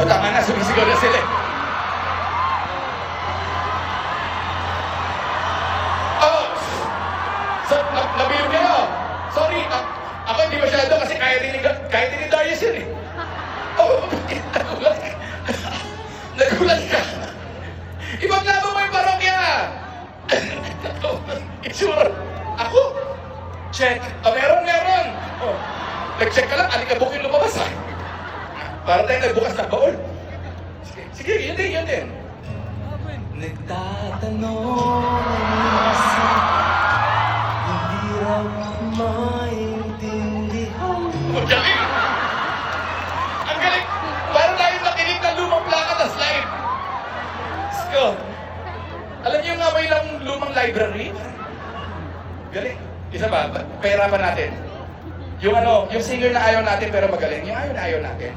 O tama na, sumisigaw na sila. Oh! So, nabilog niya. Sorry, ako hindi masyado kasi kaya din ni Darius yun eh. Oh, nagulat ka. Nagulat ka. Ibang laban mo yung parokya. Itsura. Ako? Check. Meron. Oh. Nag-check ka lang, alikabok yung lumabas ha. Para tayo nagbukas ng baul. Sige, yun din. Nagtatanong minsan, hindi raw maintindihan. Ang galing! Ang galing! Parang tayo nakinig ng lumang plaka tas live. Sko. Alam niyo nga may lang lumang library? Galing. Isa ba? Pahirapan natin. Yung singer na ayaw natin pero magaling. Yung ayaw na ayaw natin.